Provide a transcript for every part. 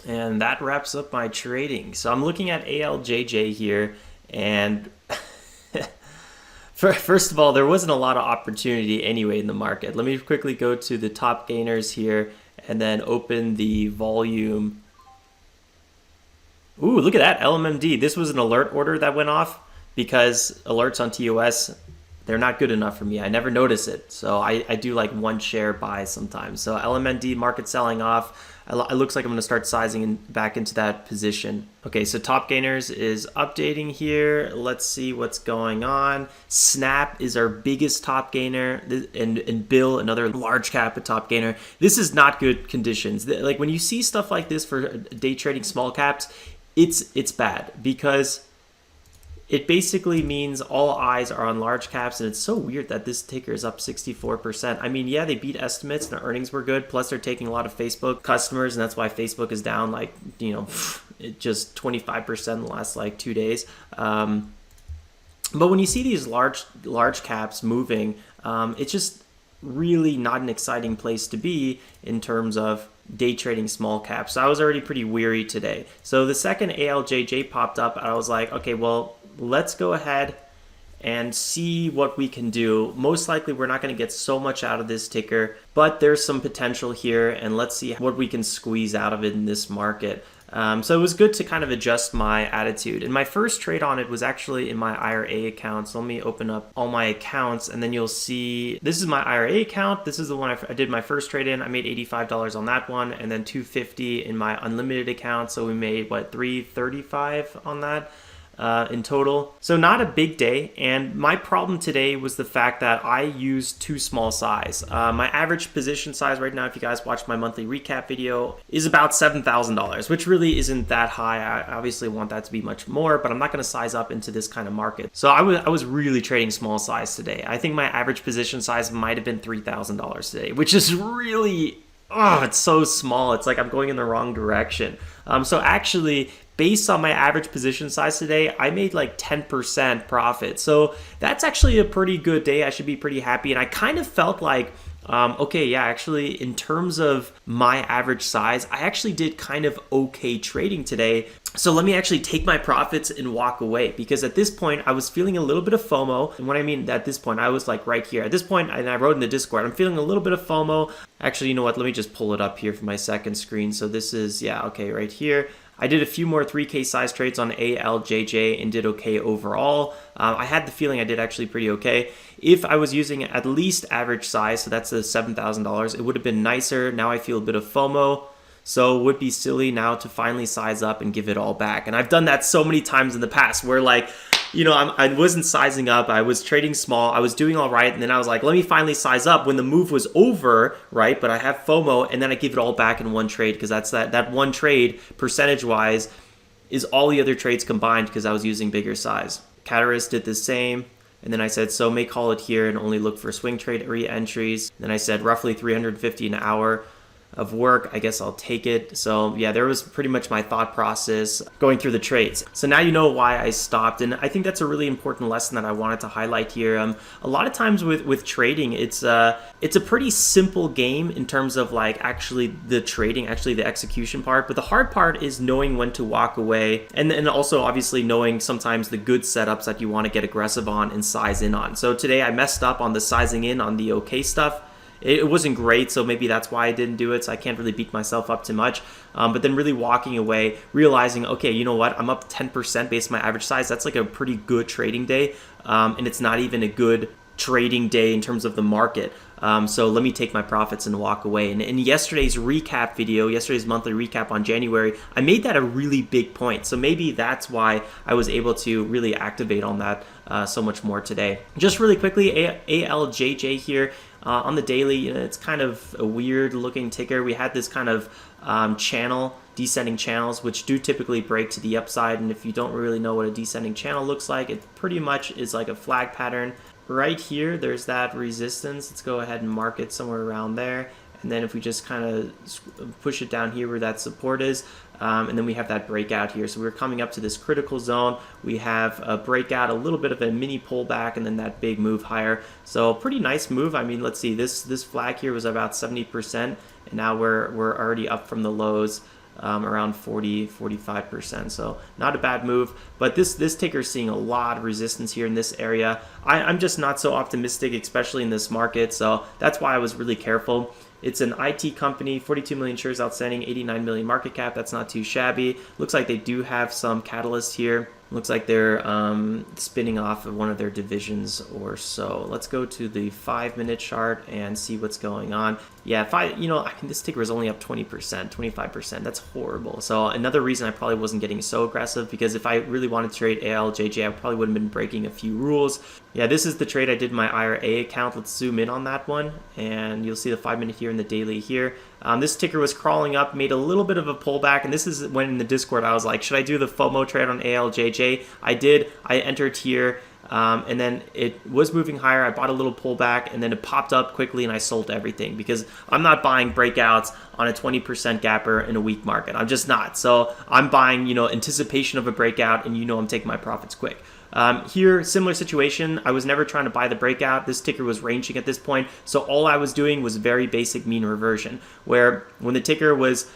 And that wraps up my trading. So I'm looking at alJJ here, and first of all, there wasn't a lot of opportunity anyway in the market. Let me quickly go to the top gainers here and then open the volume. Ooh, look at that, LMMD. This was an alert order that went off because alerts on TOS, they're not good enough for me. I never notice it. So I do like one share buy sometimes. So LMND market selling off. It looks like I'm going to start sizing back into that position. Okay, so top gainers is updating here. Let's see what's going on. Snap is our biggest top gainer, and Bill, another large cap top gainer. This is not good conditions. Like when you see stuff like this for day trading small caps, it's bad because it basically means all eyes are on large caps, and it's so weird that this ticker is up 64%. I mean, yeah, they beat estimates and the earnings were good, plus they're taking a lot of Facebook customers, and that's why Facebook is down like, just 25% in the last like 2 days. But when you see these large caps moving, it's just really not an exciting place to be in terms of day trading small caps. So I was already pretty weary today. So the second alJJ popped up, I was like, okay, well, let's go ahead and see what we can do. Most likely we're not going to get so much out of this ticker, but there's some potential here, and let's see what we can squeeze out of it in this market. So it was good to kind of adjust my attitude. And my first trade on it was actually in my IRA account. So let me open up all my accounts, and then you'll see this is my IRA account. This is the one I did my first trade in. I made $85 on that one, and then $250 in my unlimited account. So we made what, $335 on that. In total. So not a big day, and my problem today was the fact that I used too small size. My average position size right now, if you guys watch my monthly recap video, is about $7,000, which really isn't that high. I obviously want that to be much more, but I'm not going to size up into this kind of market. So I was really trading small size today. I think my average position size might have been $3,000 today, which is really, it's so small. It's like I'm going in the wrong direction. So actually, based on my average position size today, I made like 10% profit. So that's actually a pretty good day. I should be pretty happy. And I kind of felt like, okay, yeah, actually, in terms of my average size, I actually did kind of okay trading today. So let me actually take my profits and walk away, because at this point I was feeling a little bit of FOMO. And what I mean at this point, I was like right here. At this point, and I wrote in the Discord, I'm feeling a little bit of FOMO. Actually, you know what? Let me just pull it up here for my second screen. So this is, yeah, okay, right here. I did a few more 3K size trades on alJJ and did okay overall. I had the feeling I did actually pretty okay. If I was using at least average size, so that's the $7,000, it would have been nicer. Now I feel a bit of FOMO. So it would be silly now to finally size up and give it all back. And I've done that so many times in the past where like, I wasn't sizing up. I was trading small. I was doing all right. And then I was like, let me finally size up when the move was over, right? But I have FOMO, and then I give it all back in one trade, because that's that one trade percentage-wise is all the other trades combined, because I was using bigger size. Catarist did the same. And then I said, so may call it here and only look for swing trade re-entries. Then I said roughly 350 an hour of work, I guess I'll take it. So yeah, there was pretty much my thought process going through the trades. So now you know why I stopped, and I think that's a really important lesson that I wanted to highlight here. A lot of times with trading, it's a pretty simple game in terms of like actually the trading, actually the execution part, but the hard part is knowing when to walk away, and then also obviously knowing sometimes the good setups that you want to get aggressive on and size in on. So today I messed up on the sizing in on the okay stuff. It wasn't great, so maybe that's why I didn't do it, so I can't really beat myself up too much. But then really walking away, realizing, okay, you know what, I'm up 10% based on my average size. That's like a pretty good trading day, and it's not even a good trading day in terms of the market. So let me take my profits and walk away. And in yesterday's recap video, yesterday's monthly recap on January, I made that a really big point. So maybe that's why I was able to really activate on that so much more today. Just really quickly, alJJ here. On the daily, it's kind of a weird looking ticker. We had this kind of channel, descending channels, which do typically break to the upside. And if you don't really know what a descending channel looks like, it pretty much is like a flag pattern. Right here, there's that resistance. Let's go ahead and mark it somewhere around there. And then if we just kind of push it down here where that support is, and then we have that breakout here. So we're coming up to this critical zone. We have a breakout, a little bit of a mini pullback, and then that big move higher. So pretty nice move. I mean, let's see, this flag here was about 70%, and now we're already up from the lows. around 40-45%. So not a bad move, but this ticker is seeing a lot of resistance here in this area. I'm just not so optimistic, especially in this market. So that's why I was really careful. It's an IT company, 42 million shares outstanding, 89 million market cap. That's not too shabby. Looks like they do have some catalyst here. Looks like they're spinning off of one of their divisions or so. Let's go to the 5-minute chart and see what's going on. Yeah, this ticker is only up 20%, 25%. That's horrible. So another reason I probably wasn't getting so aggressive, because if I really wanted to trade alJJ, I probably would have been breaking a few rules. Yeah, this is the trade I did in my IRA account. Let's zoom in on that one, and you'll see the 5-minute here and the daily here. This ticker was crawling up, made a little bit of a pullback, and this is when in the Discord I was like, should I do the FOMO trade on alJJ? I did. I entered here, and then it was moving higher. I bought a little pullback, and then it popped up quickly, and I sold everything because I'm not buying breakouts on a 20% gapper in a weak market. I'm just not. So I'm buying, anticipation of a breakout, and I'm taking my profits quick. Here, similar situation. I was never trying to buy the breakout. This ticker was ranging at this point. So all I was doing was very basic mean reversion, where when the ticker was,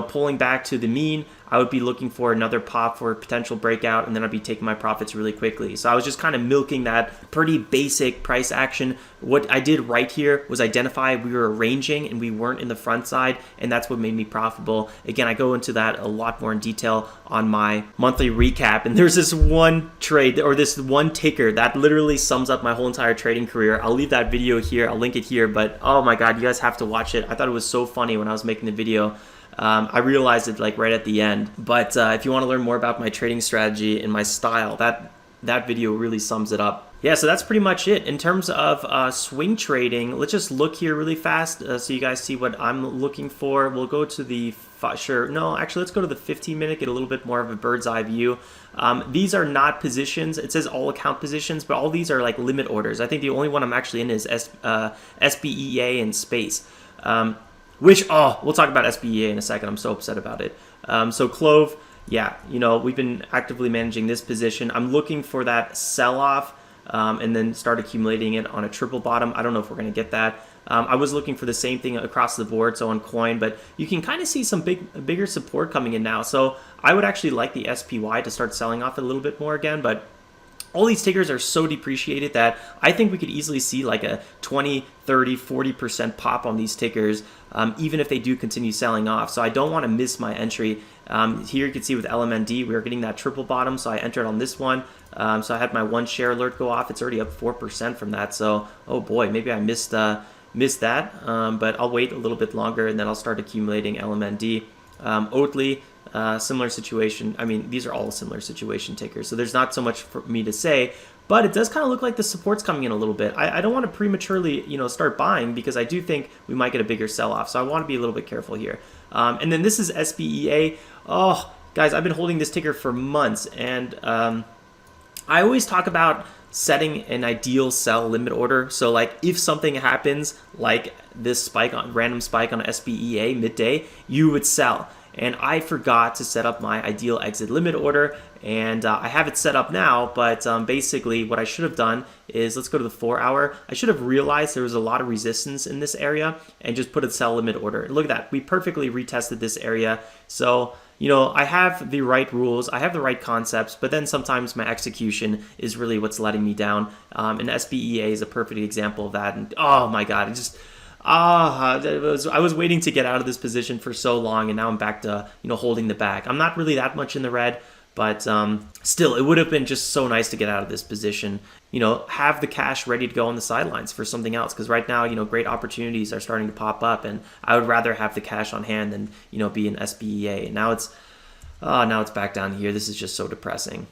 pulling back to the mean, I would be looking for another pop for a potential breakout, and then I'd be taking my profits really quickly. So I was just kind of milking that pretty basic price action. What I did right here was identify we were ranging and we weren't in the front side, and that's what made me profitable. Again, I go into that a lot more in detail on my monthly recap, and there's this one trade or this one ticker that literally sums up my whole entire trading career. I'll leave that video here. I'll link it here, but oh my God, you guys have to watch it. I thought it was so funny when I was making the video. I realized it like right at the end. But if you want to learn more about my trading strategy and my style, that video really sums it up. Yeah, so that's pretty much it. In terms of swing trading, let's just look here really fast so you guys see what I'm looking for. We'll go to the, let's go to the 15-minute, get a little bit more of a bird's eye view. These are not positions. It says all account positions, but all these are like limit orders. I think the only one I'm actually in is SBEA and Space. We'll talk about SBEA in a second. I'm so upset about it. So Clove, yeah, we've been actively managing this position. I'm looking for that sell-off and then start accumulating it on a triple bottom. I don't know if we're going to get that. I was looking for the same thing across the board, so on coin, but you can kind of see some bigger support coming in now. So I would actually like the SPY to start selling off a little bit more again, but all these tickers are so depreciated that I think we could easily see like a 20, 30, 40% pop on these tickers, even if they do continue selling off. So I don't want to miss my entry. Here you can see with LMND, we are getting that triple bottom, so I entered on this one. So I had my 1 share alert go off. It's already up 4% from that. So, oh boy, maybe I missed that, but I'll wait a little bit longer, and then I'll start accumulating LMND. Oatly, similar situation. I mean, these are all similar situation tickers, so there's not so much for me to say, but it does kind of look like the support's coming in a little bit. I don't want to prematurely, start buying, because I do think we might get a bigger sell-off, so I want to be a little bit careful here. And then this is SBEA. Oh, guys, I've been holding this ticker for months, and I always talk about setting an ideal sell limit order. So like if something happens like this random spike on SBEA midday, you would sell. And I forgot to set up my ideal exit limit order, and I have it set up now, but basically what I should have done is, let's go to the 4-hour. I should have realized there was a lot of resistance in this area and just put a sell limit order. Look at that, we perfectly retested this area. So I have the right rules, I have the right concepts, but then sometimes my execution is really what's letting me down. And SBEA is a perfect example of that. And oh my God, it just... I was waiting to get out of this position for so long, and now I'm back to holding the bag. I'm not really that much in the red, but still, it would have been just so nice to get out of this position. Have the cash ready to go on the sidelines for something else, because right now, great opportunities are starting to pop up, and I would rather have the cash on hand than be in SBEA. And now it's back down here. This is just so depressing.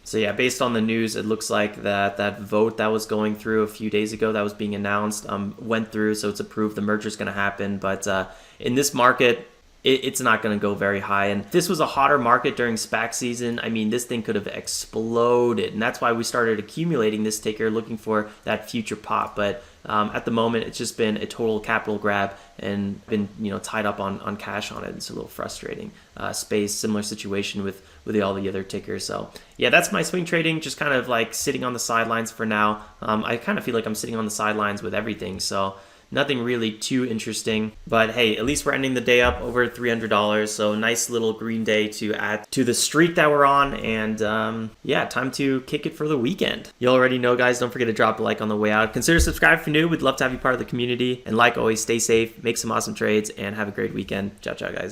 So yeah, based on the news, it looks like that vote that was going through a few days ago that was being announced went through, so it's approved. The merger is going to happen, but in this market, it's not going to go very high. And if this was a hotter market during SPAC season, I mean, this thing could have exploded, and that's why we started accumulating this ticker, looking for that future pop. But at the moment, it's just been a total capital grab and been tied up on cash on it. It's a little frustrating. Space, similar situation with all the other tickers. So yeah, that's my swing trading, just kind of like sitting on the sidelines for now. I kind of feel like I'm sitting on the sidelines with everything. So Nothing really too interesting, but hey, at least we're ending the day up over $300. So nice little green day to add to the streak that we're on. And yeah, time to kick it for the weekend. You already know, guys, don't forget to drop a like on the way out. Consider subscribing if you're new. We'd love to have you part of the community. And like always, stay safe, make some awesome trades, and have a great weekend. Ciao, ciao, guys.